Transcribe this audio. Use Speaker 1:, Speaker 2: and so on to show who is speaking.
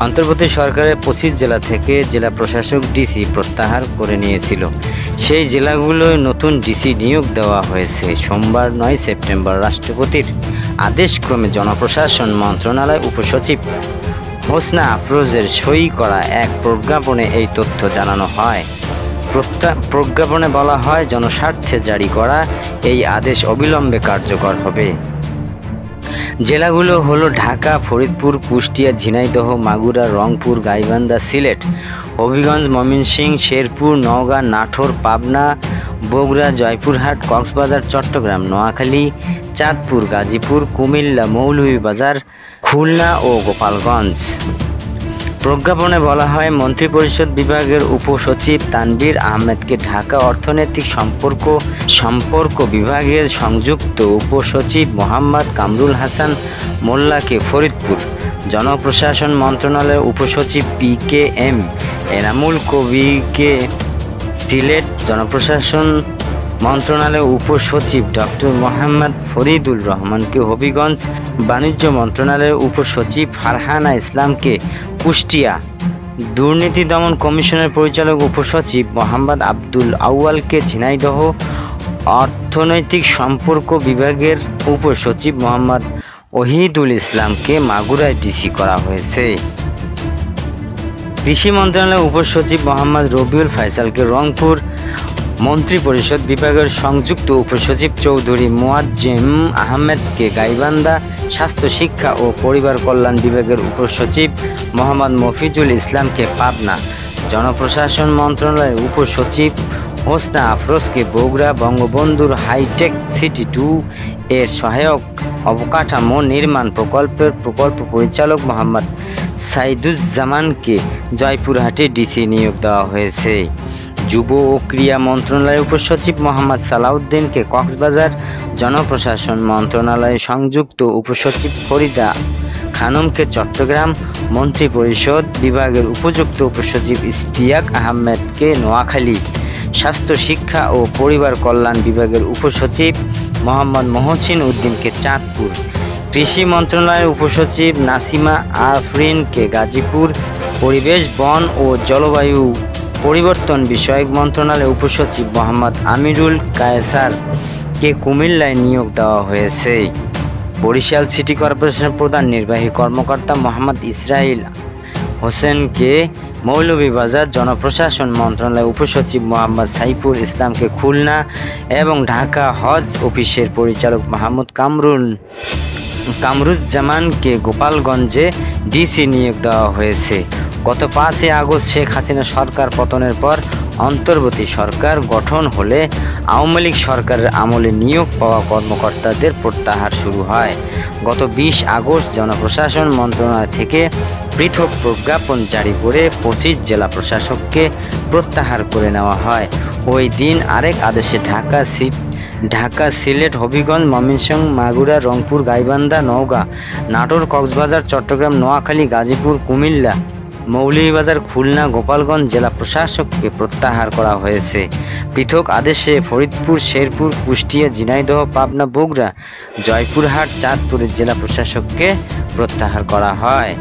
Speaker 1: অন্তর্বর্তী সরকারের 25 জেলা থেকে জেলা প্রশাসক ডিসি প্রত্যাহার করে নিয়েছিল। সেই জেলাগুলোয় নতুন ডিসি নিয়োগ দেওয়া হয়েছে। সোমবার 9 সেপ্টেম্বর রাষ্ট্রপতির আদেশক্রমে জনপ্রশাসন মন্ত্রণালয় উপসচিব হোসনা আফরোজের সই করা এক প্রজ্ঞাপনে এই তথ্য জানানো হয়। প্রজ্ঞাপনে বলা হয়, জনস্বার্থে জারি করা এই আদেশ অবিলম্বে কার্যকর হবে। জেলাগুলো হলো ঢাকা, ফরিদপুর, কুষ্টিয়া, ঝিনাইদহ, মাগুরা, রংপুর, গাইবান্ধা, সিলেট, হবিগঞ্জ, ময়মনসিংহ, শেরপুর, নওগাঁ, নাটোর, পাবনা, বগুড়া, জয়পুরহাট, কক্সবাজার, চট্টগ্রাম, নোয়াখালী, চাঁদপুর, গাজীপুর, কুমিল্লা, মৌলভীবাজার, খুলনা ও গোপালগঞ্জ। প্রজ্ঞাপনে বলা হয়, মন্ত্রিপরিষদ বিভাগের উপসচিব তানভীর আহমেদকে ঢাকা, অর্থনৈতিক সম্পর্ক বিভাগের সংযুক্ত উপসচিব মোহাম্মদ কামরুল হাসান মোল্লাকে ফরিদপুর, জনপ্রশাসন মন্ত্রণালয়ের উপসচিব PKM এনামুল কবিরকে সিলেট, জনপ্রশাসন মন্ত্রণালয়ের উপসচিব ডক্টর মোহাম্মদ ফরিদুর রহমানকে হবিগঞ্জ, বাণিজ্য মন্ত্রণালয়ের উপসচিব ফারহানা ইসলামকে কুষ্টিয়া, দুর্নীতি দমন কমিশনের পরিচালক উপসচিব মোহাম্মদ আব্দুল আউয়ালকে ঝিনাইদহ, অর্থনৈতিক সম্পর্ক বিভাগের উপসচিব মোহাম্মদ ওহিদুল ইসলামকে মাগুরায় ডিসি করা হয়েছে। কৃষি মন্ত্রণালয়ের উপসচিব মোহাম্মদ রবিউল ফয়সালকে রংপুর, মন্ত্রিপরিষদ বিভাগের সংযুক্ত উপসচিব চৌধুরী মুয়াজ্জেম আহমেদকে গাইবান্ধা, স্বাস্থ্য, শিক্ষা ও পরিবার কল্যাণ বিভাগের উপসচিব মোহাম্মদ মফিজুল ইসলামকে পাবনা, জনপ্রশাসন মন্ত্রণালয়ের উপসচিব হোসনা আফরোজকে বগুড়া, বঙ্গবন্ধুর হাইটেক সিটি 2 এর সহায়ক অবকাঠামো নির্মাণ প্রকল্পের প্রকল্প পরিচালক মোহাম্মদ সাইদুজ্জামানকে জয়পুরহাটে ডিসি নিয়োগ দেওয়া হয়েছে। যুব ও ক্রীড়া মন্ত্রণালয়ের উপসচিব মোহাম্মদ সালাউদ্দিনকে কক্সবাজার, জনপ্রশাসন মন্ত্রণালয়ের সংযুক্ত উপসচিব ফরিদা খানমকে চট্টগ্রাম, মন্ত্রিপরিষদ বিভাগের উপযুক্ত উপসচিব ইশতিয়াক আহমেদকে নোয়াখালী, স্বাস্থ্য, শিক্ষা ও পরিবার কল্যাণ বিভাগের উপসচিব মোহাম্মদ মহসিন উদ্দিনকে চাঁদপুর, কৃষি মন্ত্রণালয়ের উপসচিব নাসিমা আফরিনকে গাজীপুর, পরিবেশ, বন ও জলবায়ু পরিবর্তন বিষয়ক মন্ত্রণালয়ের উপসচিব মোহাম্মদ আমিরুল কায়সারকে কুমিল্লায় নিয়োগ দেওয়া হয়েছে। বরিশাল সিটি কর্পোরেশনের প্রধান নির্বাহী কর্মকর্তা মোহাম্মদ ইসরাইল হোসেনকে মৌলভীবাজার, জনপ্রশাসন মন্ত্রণালয়ের উপসচিব মোহাম্মদ সাইফুল ইসলামকে খুলনা এবং ঢাকা হজ অফিসের পরিচালক মাহমুদ কামরুজ্জামানকে গোপালগঞ্জে ডিসি নিয়োগ দেওয়া হয়েছে। গত 5 আগস্ট শেখ হাসিনা সরকার পতনের পর অন্তর্বর্তী সরকার গঠন হলে আওয়ামী লীগ সরকারের আমলে নিয়োগ পাওয়া কর্মকর্তাদের প্রত্যাহার শুরু হয়। গত 20 আগস্ট জনপ্রশাসন মন্ত্রণালয় থেকে পৃথক প্রজ্ঞাপন জারি করে 25 জেলা প্রশাসককে প্রত্যাহার করে নেওয়া হয়। ওই দিন আরেক আদেশে ঢাকা, সিলেট, হবিগঞ্জ, ময়মনসিংহ, মাগুরা, রংপুর, গাইবান্ধা, নওগাঁ, নাটোর, কক্সবাজার, চট্টগ্রাম, নোয়াখালী, গাজীপুর, কুমিল্লা, মৌলভীবাজার, খুলনা, গোপালগঞ্জ জেলা প্রশাসককে প্রত্যাহার করা হয়েছে। পৃথক আদেশে ফরিদপুর, শেরপুর, কুষ্টিয়া, ঝিনাইদহ, পাবনা, বগুড়া, জয়পুরহাট, চাঁদপুরের জেলা প্রশাসককে প্রত্যাহার করা হয়।